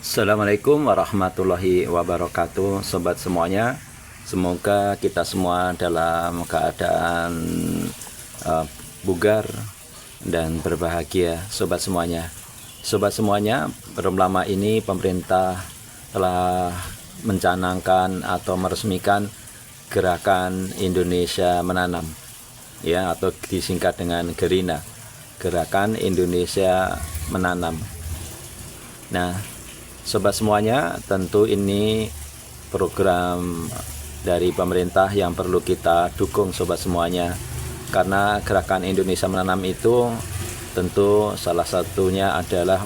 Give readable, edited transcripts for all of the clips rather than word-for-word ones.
Assalamualaikum warahmatullahi wabarakatuh, sobat semuanya. Semoga kita semua dalam keadaan bugar dan berbahagia, sobat semuanya. Sobat semuanya, belum lama ini pemerintah telah mencanangkan atau meresmikan Gerakan Indonesia Menanam, ya, atau disingkat dengan GERINA, Gerakan Indonesia Menanam. Nah, sobat semuanya, tentu ini program dari pemerintah yang perlu kita dukung, sobat semuanya. Karena Gerakan Indonesia Menanam itu tentu salah satunya adalah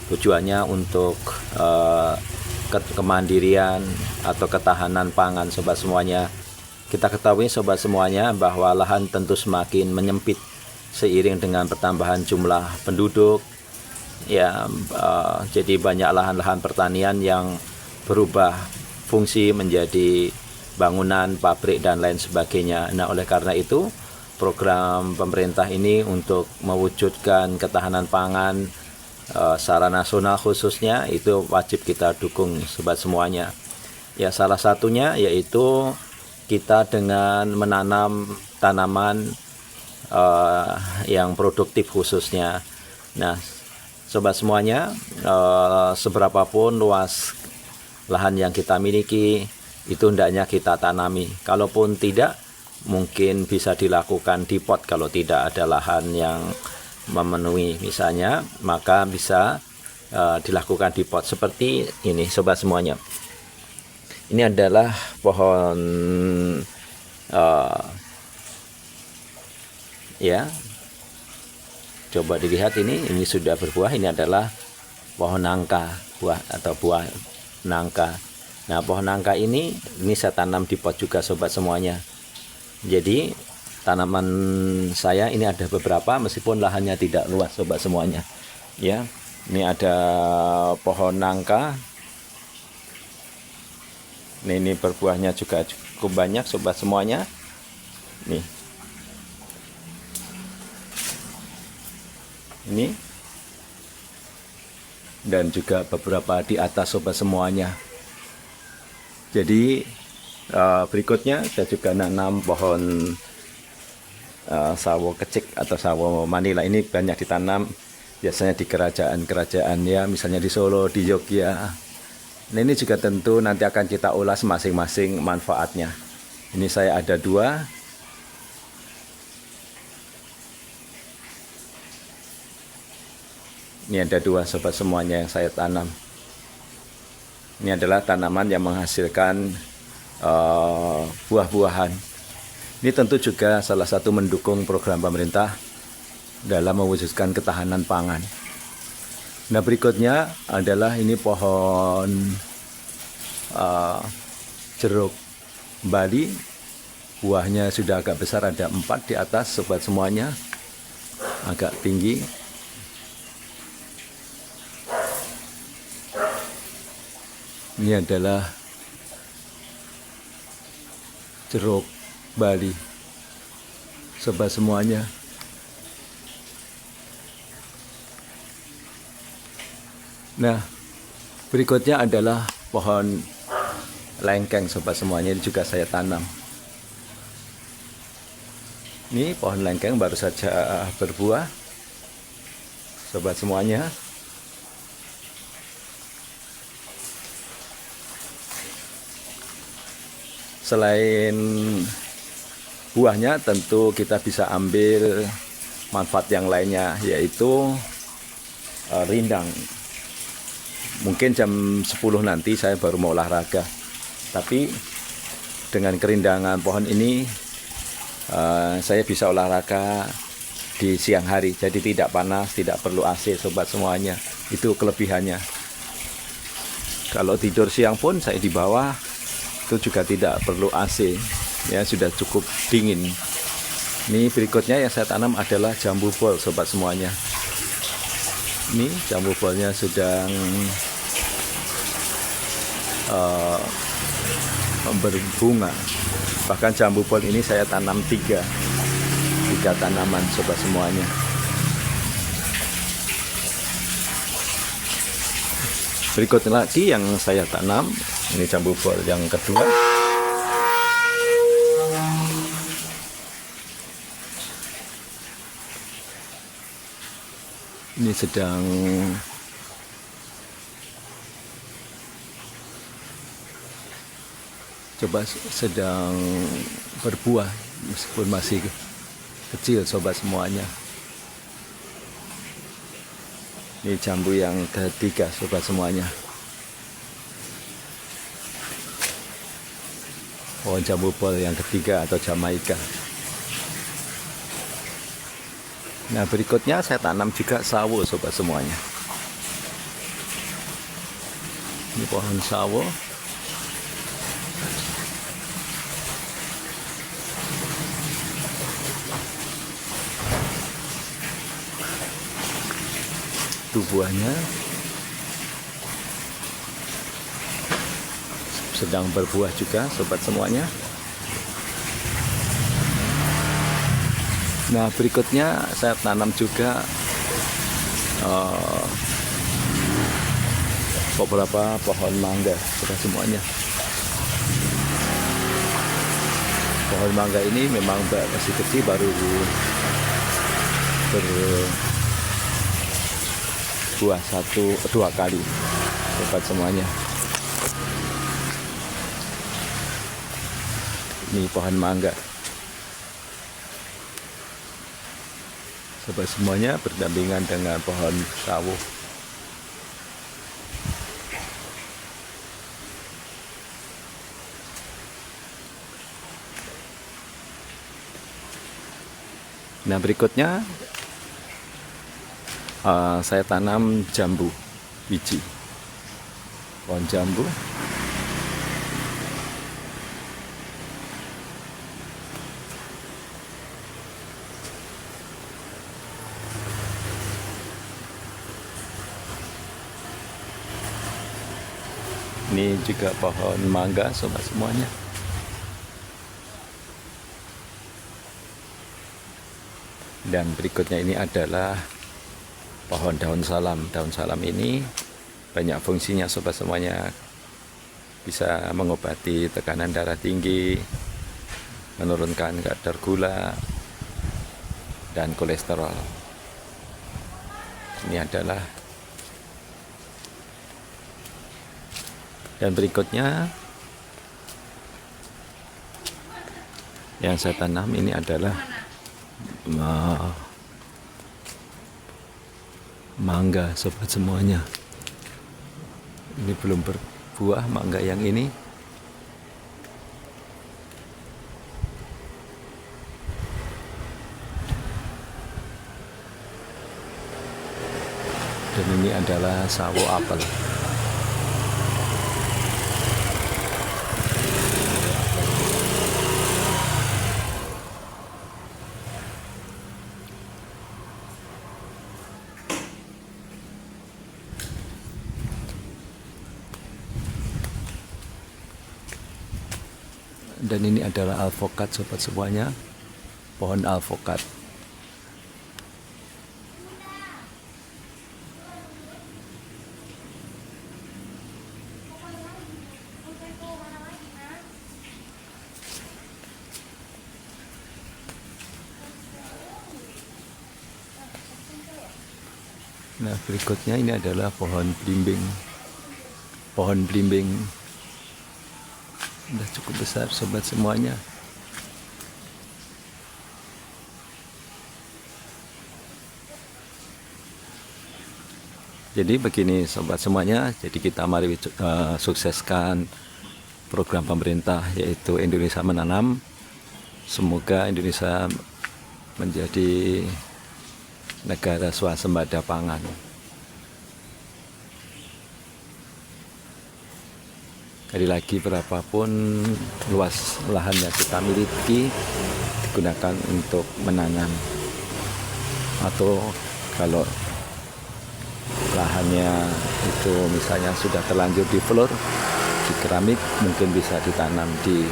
tujuannya untuk kemandirian atau ketahanan pangan, sobat semuanya. Kita ketahui, sobat semuanya, bahwa lahan tentu semakin menyempit seiring dengan pertambahan jumlah penduduk. Ya, jadi banyak lahan-lahan pertanian yang berubah fungsi menjadi bangunan, pabrik, dan lain sebagainya. Nah, oleh karena itu, program pemerintah ini untuk mewujudkan ketahanan pangan secara nasional khususnya itu wajib kita dukung, sobat semuanya. Ya, salah satunya yaitu kita dengan menanam tanaman yang produktif khususnya. Nah, sobat semuanya, seberapapun luas lahan yang kita miliki, itu hendaknya kita tanami. Kalaupun tidak, mungkin bisa dilakukan di pot kalau tidak ada lahan yang memenuhi misalnya, maka bisa dilakukan di pot seperti ini, sobat semuanya. Ini adalah pohon ya, coba dilihat, ini sudah berbuah. Ini adalah pohon nangka, buah nangka. Nah, pohon nangka ini saya tanam di pot juga, sobat semuanya. Jadi tanaman saya ini ada beberapa, meskipun lahannya tidak luas, sobat semuanya. Ya, ini ada pohon nangka. Ini berbuahnya juga cukup banyak, sobat semuanya. Nih. Ini dan juga beberapa di atas, sobat semuanya. Jadi berikutnya saya juga nanam pohon sawo kecik atau sawo Manila. Ini banyak ditanam biasanya di kerajaan-kerajaan, ya, misalnya di Solo, di Jogja. Nah, ini juga tentu nanti akan kita ulas masing-masing manfaatnya. Ini saya ada 2. Ini ada 2, sobat semuanya, yang saya tanam. Ini adalah tanaman yang menghasilkan buah-buahan. Ini tentu juga salah satu mendukung program pemerintah dalam mewujudkan ketahanan pangan. Nah, berikutnya adalah ini pohon jeruk Bali. Buahnya sudah agak besar, ada 4 di atas, sobat semuanya, agak tinggi. Ini adalah jeruk Bali, sobat semuanya. Nah, berikutnya adalah pohon lengkeng, sobat semuanya. Ini juga saya tanam. Ini pohon lengkeng baru saja berbuah, sobat semuanya. Selain buahnya, tentu kita bisa ambil manfaat yang lainnya, yaitu rindang. Mungkin jam 10 nanti saya baru mau olahraga, tapi dengan kerindangan pohon ini saya bisa olahraga di siang hari, jadi tidak panas, tidak perlu AC, sobat semuanya. Itu kelebihannya. Kalau tidur siang pun saya di bawah, itu juga tidak perlu AC, ya, sudah cukup dingin. Ini berikutnya yang saya tanam adalah jambu bol, sobat semuanya. Ini jambu bolnya sedang berbunga. Bahkan jambu bol ini saya tanam 3 tanaman, sobat semuanya. Berikutnya lagi yang saya tanam, ini jambu bor yang kedua. Ini sedang berbuah meskipun masih kecil sobat semuanya. Ini jambu yang ketiga sobat semuanya. Pohon jambu bor yang ketiga atau Jamaika. Nah, berikutnya saya tanam juga sawo sobat semuanya. Ini pohon sawo. Itu buahnya sedang berbuah juga sobat semuanya. Nah, berikutnya saya tanam juga beberapa pohon mangga sobat semuanya. Pohon mangga ini memang masih kecil, baru berbuah 1-2 kali sobat semuanya. Ini pohon mangga sobat semuanya, berdampingan dengan pohon sawo. Nah, berikutnya saya tanam jambu biji, pohon jambu. Ini juga pohon mangga sobat semuanya. Dan berikutnya ini adalah pohon daun salam. Daun salam ini banyak fungsinya sobat semuanya. Bisa mengobati tekanan darah tinggi, menurunkan kadar gula dan kolesterol. Ini adalah. Dan berikutnya yang saya tanam ini adalah mangga sobat semuanya. Ini belum berbuah mangga yang ini. Dan ini adalah sawo apel. Dan ini adalah alpukat sobat semuanya, pohon alpukat. Nah, berikutnya ini adalah pohon belimbing. Pohon belimbing sudah cukup besar sobat semuanya. Jadi begini sobat semuanya, jadi kita mari sukseskan program pemerintah yaitu Indonesia Menanam. Semoga Indonesia menjadi negara swasembada pangan. Sekali lagi, berapapun luas lahan yang kita miliki digunakan untuk menanam, atau kalau lahannya itu misalnya sudah terlanjur di floor, di keramik, mungkin bisa ditanam di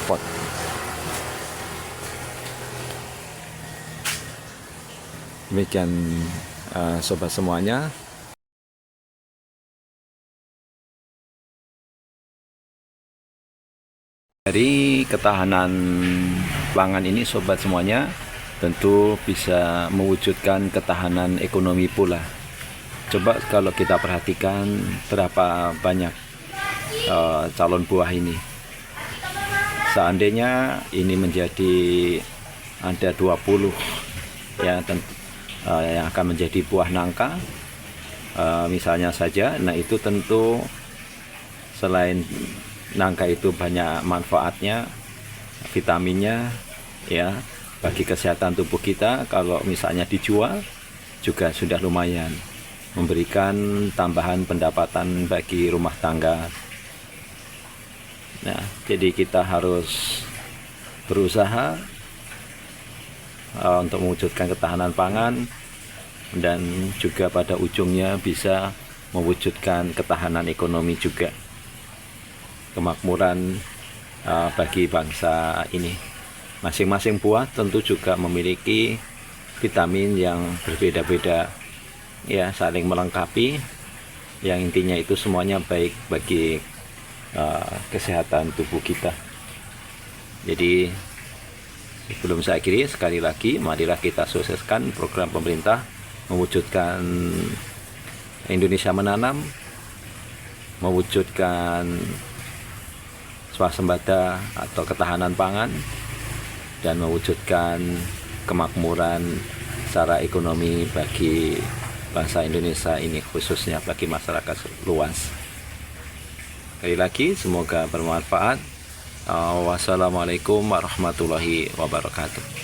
pot. Demikian sobat semuanya. Dari ketahanan pangan ini sobat semuanya tentu bisa mewujudkan ketahanan ekonomi pula. Coba kalau kita perhatikan berapa banyak calon buah ini. Seandainya ini menjadi ada 20 ya yang akan menjadi buah nangka misalnya saja, nah itu tentu selain nangka itu banyak manfaatnya, vitaminnya ya bagi kesehatan tubuh kita. Kalau misalnya dijual juga sudah lumayan memberikan tambahan pendapatan bagi rumah tangga. Nah, jadi kita harus berusaha untuk mewujudkan ketahanan pangan dan juga pada ujungnya bisa mewujudkan ketahanan ekonomi juga, kemakmuran bagi bangsa ini. Masing-masing buah tentu juga memiliki vitamin yang berbeda-beda ya, saling melengkapi, yang intinya itu semuanya baik bagi kesehatan tubuh kita. Jadi sebelum saya akhiri, sekali lagi marilah kita sukseskan program pemerintah mewujudkan Indonesia menanam, mewujudkan swasembada atau ketahanan pangan, dan mewujudkan kemakmuran secara ekonomi bagi bangsa Indonesia ini, khususnya bagi masyarakat luas. Sekali lagi semoga bermanfaat. Wassalamualaikum warahmatullahi wabarakatuh.